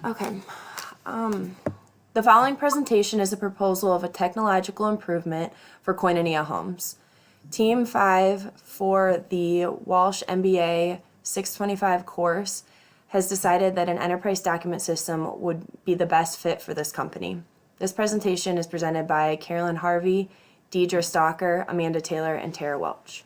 Okay. The following presentation is a proposal of a technological improvement for Koinonia homes. Team 5 for the Walsh MBA 625 course has decided that an enterprise document system would be the best fit for this company. This presentation is presented by Carolyn Harvey, Deidre Stalker, Amanda Taylor, and Tara Welch.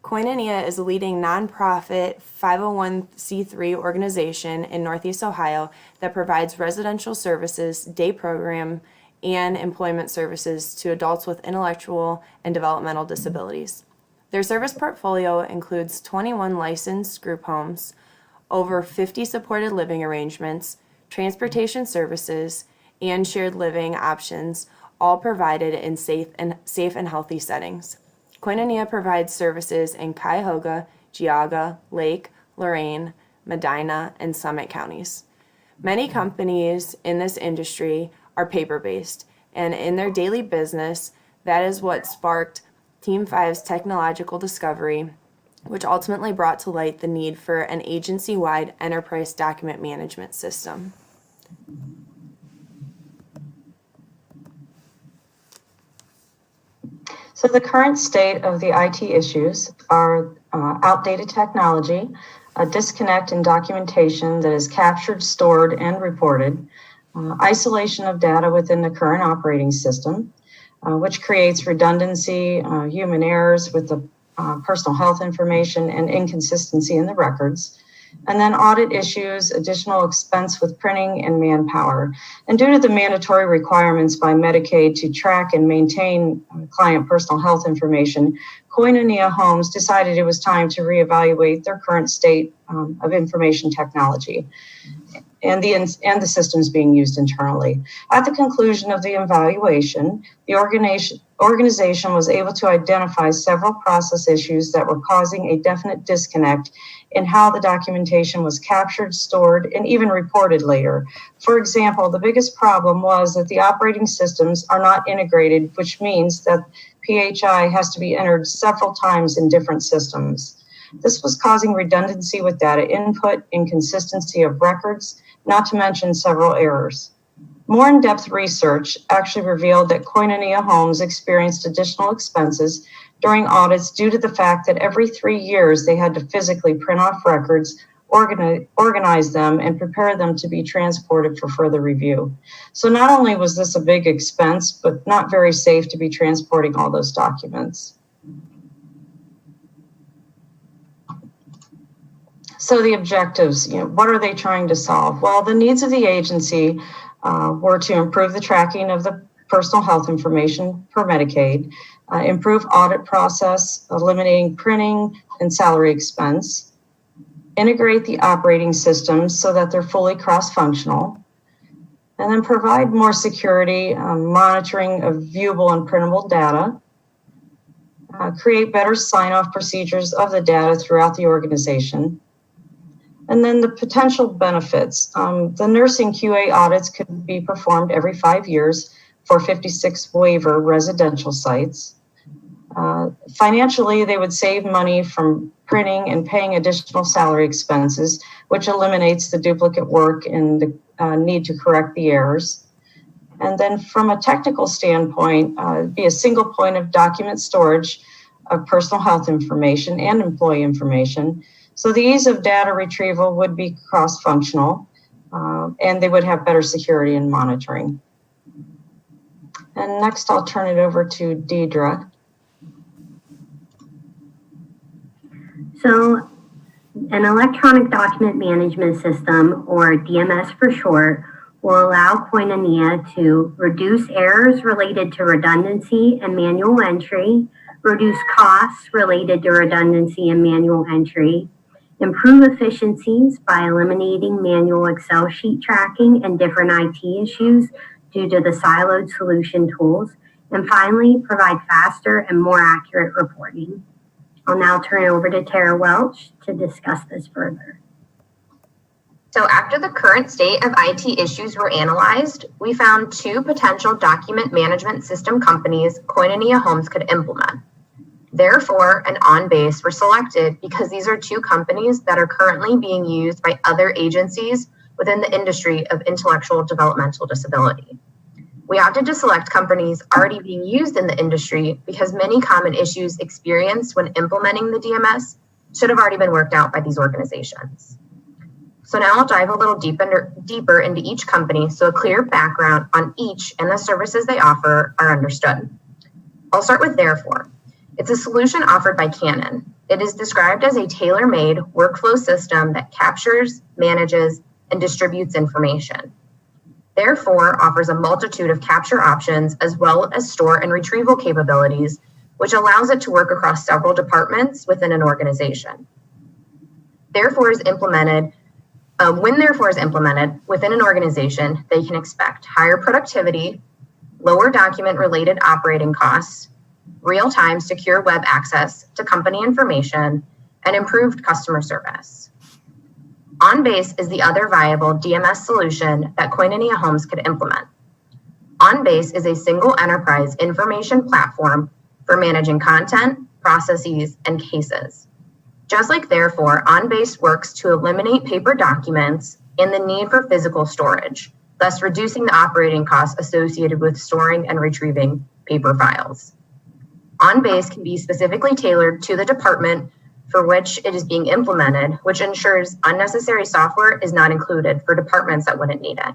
Koinonia is a leading nonprofit 501c3 organization in Northeast Ohio that provides residential services, day program, and employment services to adults with intellectual and developmental disabilities. Their service portfolio includes 21 licensed group homes, over 50 supported living arrangements, transportation services, and shared living options, all provided in safe and healthy settings. Koinonia provides services in Cuyahoga, Geauga, Lake, Lorain, Medina, and Summit counties. Many companies in this industry are paper-based, and in their daily business, that is what sparked Team 5's technological discovery, which ultimately brought to light the need for an agency-wide enterprise document management system. So the current state of the IT issues are outdated technology, a disconnect in documentation that is captured, stored, and reported, isolation of data within the current operating system, which creates redundancy, human errors with the personal health information, and inconsistency in the records. And then audit issues, additional expense with printing and manpower. And due to the mandatory requirements by Medicaid to track and maintain client personal health information, Koinonia Homes decided it was time to reevaluate their current state of information technology and the systems being used internally. At the conclusion of the evaluation, the organization was able to identify several process issues that were causing a definite disconnect in how the documentation was captured, stored, and even reported later. For example, the biggest problem was that the operating systems are not integrated, which means that PHI has to be entered several times in different systems. This was causing redundancy with data input, inconsistency of records, not to mention several errors. More in-depth research actually revealed that Koinonia Homes experienced additional expenses during audits due to the fact that every 3 years they had to physically print off records, organize them, and prepare them to be transported for further review. So not only was this a big expense, but not very safe to be transporting all those documents. So the objectives, what are they trying to solve? Well, the needs of the agency were to improve the tracking of the personal health information for Medicaid, improve audit process, eliminating printing and salary expense, integrate the operating systems so that they're fully cross-functional, and then provide more security, monitoring of viewable and printable data, create better sign-off procedures of the data throughout the organization. And then the potential benefits. The nursing QA audits could be performed every 5 years for 56 waiver residential sites. Financially, they would save money from printing and paying additional salary expenses, which eliminates the duplicate work and the need to correct the errors. And then from a technical standpoint, be a single point of document storage of personal health information and employee information. So the ease of data retrieval would be cross-functional, and they would have better security and monitoring. And next, I'll turn it over to Deidre. So an electronic document management system, or DMS for short, will allow Koinonia to reduce errors related to redundancy and manual entry, reduce costs related to redundancy and manual entry, improve efficiencies by eliminating manual Excel sheet tracking and different IT issues due to the siloed solution tools, and finally, provide faster and more accurate reporting. I'll now turn it over to Tara Welch to discuss this further. So after the current state of IT issues were analyzed, we found 2 potential document management system companies Koinonia Homes could implement. Therefore, and OnBase were selected because these are two companies that are currently being used by other agencies within the industry of intellectual developmental disability. We opted to select companies already being used in the industry because many common issues experienced when implementing the DMS should have already been worked out by these organizations. So now I'll dive a little deeper into each company so a clear background on each and the services they offer are understood. I'll start with Therefore. It's a solution offered by Canon. It is described as a tailor-made workflow system that captures, manages, and distributes information. Therefore offers a multitude of capture options as well as store and retrieval capabilities, which allows it to work across several departments within an organization. Therefore is implemented When Therefore is implemented within an organization, they can expect higher productivity, lower document-related operating costs, real-time secure web access to company information, and improved customer service. OnBase is the other viable DMS solution that Koinonia Homes could implement. OnBase is a single enterprise information platform for managing content, processes, and cases. Just like Therefore, OnBase works to eliminate paper documents and the need for physical storage, thus reducing the operating costs associated with storing and retrieving paper files. OnBase can be specifically tailored to the department for which it is being implemented, which ensures unnecessary software is not included for departments that wouldn't need it.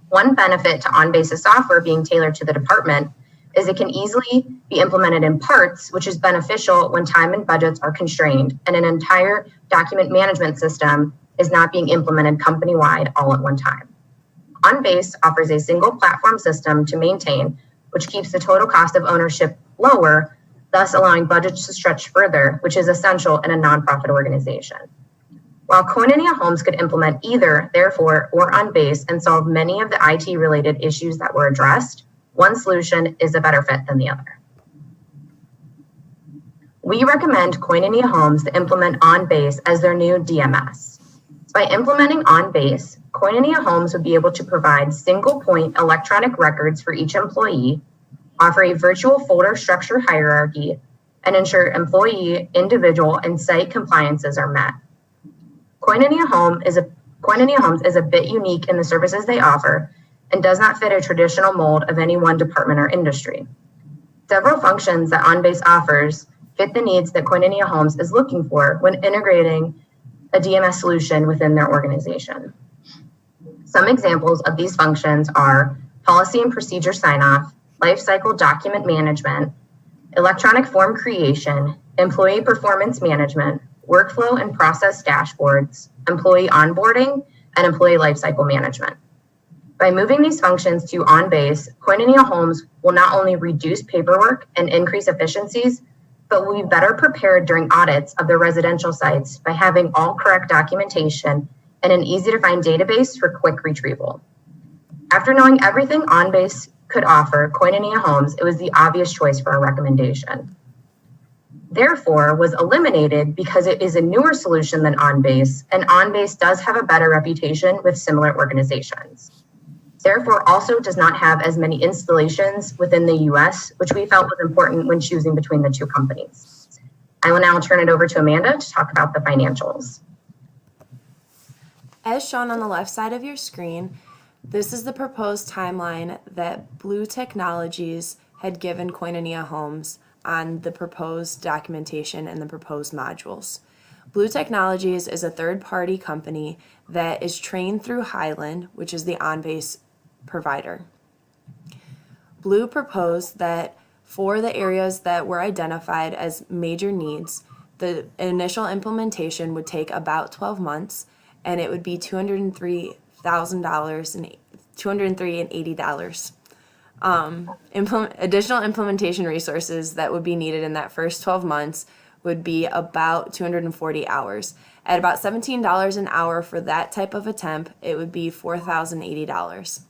One benefit to OnBase's software being tailored to the department is it can easily be implemented in parts, which is beneficial when time and budgets are constrained and an entire document management system is not being implemented company-wide all at one time. OnBase offers a single platform system to maintain, which keeps the total cost of ownership lower, thus allowing budgets to stretch further, which is essential in a nonprofit organization. While Koinonia Homes could implement either Therefore or OnBase and solve many of the IT-related issues that were addressed, one solution is a better fit than the other. We recommend Koinonia Homes to implement OnBase as their new DMS. By implementing OnBase, Koinonia Homes would be able to provide single-point electronic records for each employee, offer a virtual folder structure hierarchy, and ensure employee, individual, and site compliances are met. Koinonia Homes is a bit unique in the services they offer and does not fit a traditional mold of any one department or industry. Several functions that OnBase offers fit the needs that Koinonia Homes is looking for when integrating a DMS solution within their organization. Some examples of these functions are policy and procedure sign-off, lifecycle document management, electronic form creation, employee performance management, workflow and process dashboards, employee onboarding, and employee lifecycle management. By moving these functions to OnBase, Koinonia Homes will not only reduce paperwork and increase efficiencies, but will be better prepared during audits of their residential sites by having all correct documentation and an easy-to-find database for quick retrieval. After knowing everything OnBase could offer Koinonia Homes, it was the obvious choice for our recommendation. Therefore, was eliminated because it is a newer solution than OnBase, and OnBase does have a better reputation with similar organizations. Therefore, also does not have as many installations within the US, which we felt was important when choosing between the two companies. I will now turn it over to Amanda to talk about the financials. As shown on the left side of your screen, this is the proposed timeline that Blue Technologies had given Koinonia Homes on the proposed documentation and the proposed modules. Blue Technologies is a third-party company that is trained through Highland, which is the OnBase provider. Blue proposed that for the areas that were identified as major needs, the initial implementation would take about 12 months, and it would be $203,000 and $203.80. Additional implementation resources that would be needed in that first 12 months would be about 240 hours. At about $17 an hour for that type of attempt, it would be $4,080.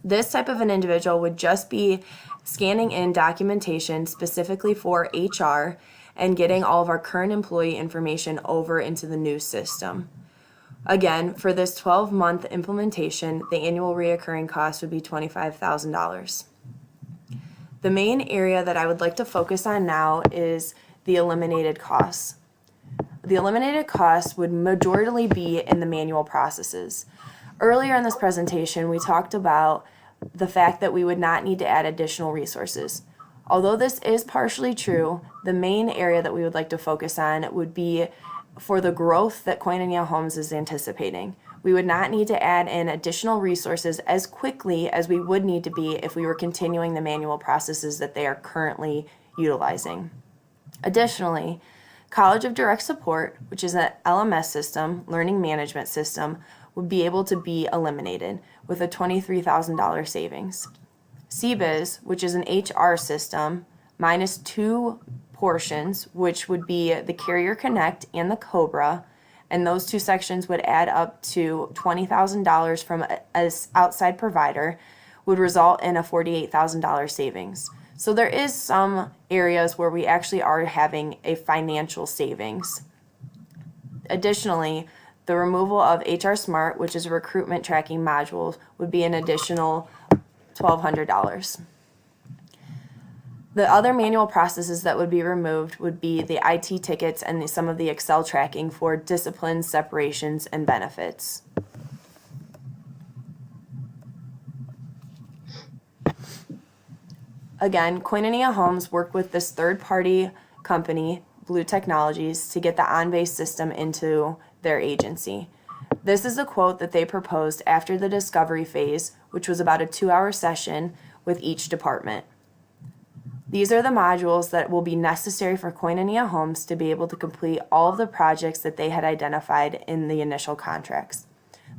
This type of an individual would just be scanning in documentation specifically for HR and getting all of our current employee information over into the new system. Again, for this 12-month implementation, the annual reoccurring cost would be $25,000. The main area that I would like to focus on now is the eliminated costs. The eliminated costs would majorly be in the manual processes. Earlier in this presentation, we talked about the fact that we would not need to add additional resources. Although this is partially true, the main area that we would like to focus on would be for the growth that Koinonia Homes is anticipating. We would not need to add in additional resources as quickly as we would need to be if we were continuing the manual processes that they are currently utilizing. Additionally, College of Direct Support, which is an LMS system, learning management system, would be able to be eliminated with a $23,000 savings. CBIZ, which is an HR system, minus two portions, which would be the Carrier Connect and the Cobra, and those two sections would add up to $20,000 from an outside provider, would result in a $48,000 savings. So there is some areas where we actually are having a financial savings. Additionally, the removal of HR Smart, which is a recruitment tracking module, would be an additional $1,200. The other manual processes that would be removed would be the IT tickets and some of the Excel tracking for disciplines, separations, and benefits. Again, Koinonia Homes worked with this third-party company, Blue Technologies, to get the OnBase system into their agency. This is a quote that they proposed after the discovery phase, which was about a 2-hour session with each department. These are the modules that will be necessary for Koinonia Homes to be able to complete all of the projects that they had identified in the initial contracts.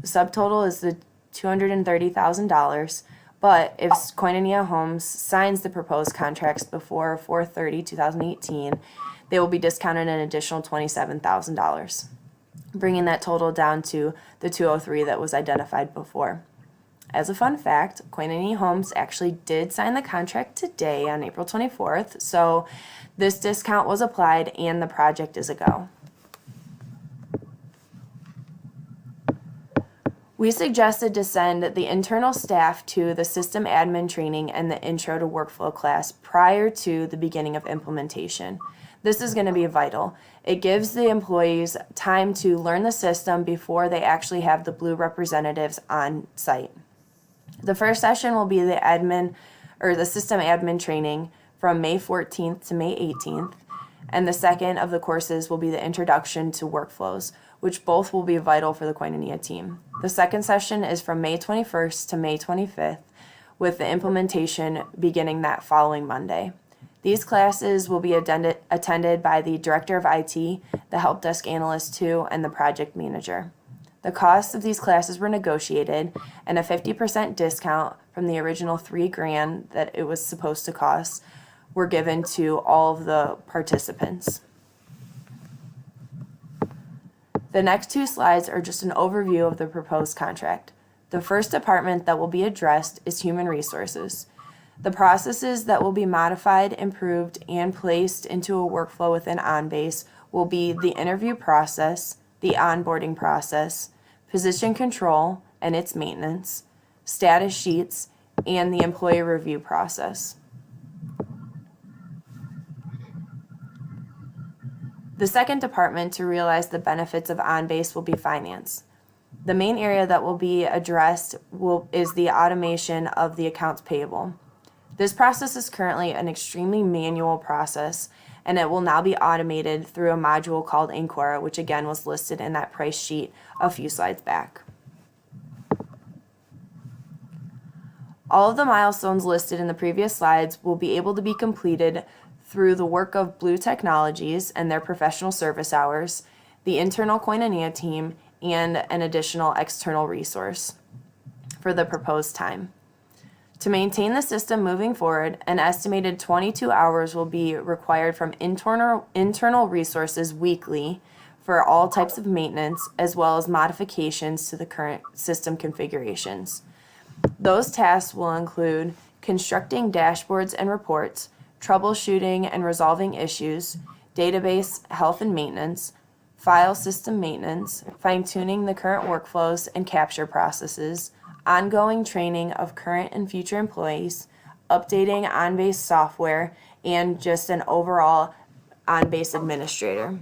The subtotal is the $230,000, but if Koinonia Homes signs the proposed contracts before 4/30/2018, they will be discounted an additional $27,000, bringing that total down to the 203 that was identified before. As a fun fact, Koinonia Homes actually did sign the contract today on April 24th, so this discount was applied and the project is a go. We suggested to send the internal staff to the system admin training and the intro to workflow class prior to the beginning of implementation. This is going to be vital. It gives the employees time to learn the system before they actually have the Blue representatives on site. The first session will be the system admin training from May 14th to May 18th, and the second of the courses will be the introduction to workflows, which both will be vital for the Koinonia team. The second session is from May 21st to May 25th, with the implementation beginning that following Monday. These classes will be attended by the Director of IT, the Help Desk Analyst 2, and the Project Manager. The costs of these classes were negotiated, and a 50% discount from the original $3,000 that it was supposed to cost were given to all of the participants. The next two slides are just an overview of the proposed contract. The first department that will be addressed is Human Resources. The processes that will be modified, improved, and placed into a workflow within OnBase will be the interview process, the onboarding process, position control and its maintenance, status sheets, and the employee review process. The second department to realize the benefits of OnBase will be finance. The main area that will be addressed is the automation of the accounts payable. This process is currently an extremely manual process, and it will now be automated through a module called Incora, which again was listed in that price sheet a few slides back. All of the milestones listed in the previous slides will be able to be completed through the work of Blue Technologies and their professional service hours, the internal Koinonia team, and an additional external resource for the proposed time. To maintain the system moving forward, an estimated 22 hours will be required from internal resources weekly for all types of maintenance, as well as modifications to the current system configurations. Those tasks will include constructing dashboards and reports, troubleshooting and resolving issues, database health and maintenance, file system maintenance, fine-tuning the current workflows and capture processes, ongoing training of current and future employees, updating OnBase software, and just an overall OnBase administrator.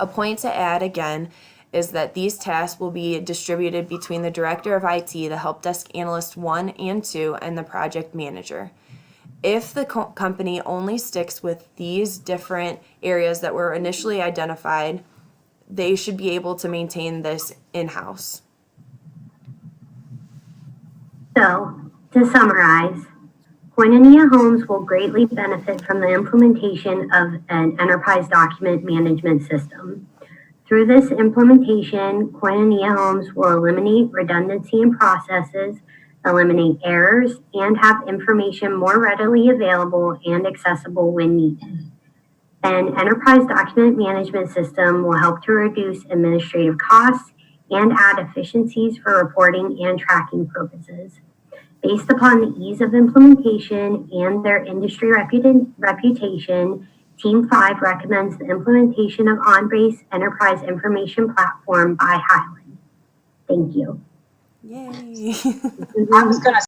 A point to add again is that these tasks will be distributed between the Director of IT, the Help Desk Analyst 1 and 2, and the Project Manager. If the company only sticks with these different areas that were initially identified, they should be able to maintain this in-house. So, to summarize, Koinonia Homes will greatly benefit from the implementation of an enterprise document management system. Through this implementation, Koinonia Homes will eliminate redundancy in processes, eliminate errors, and have information more readily available and accessible when needed. An enterprise document management system will help to reduce administrative costs and add efficiencies for reporting and tracking purposes. Based upon the ease of implementation and their industry reputation, Team 5 recommends the implementation of OnBase Enterprise Information Platform by Highland. Thank you. Yay! I was going to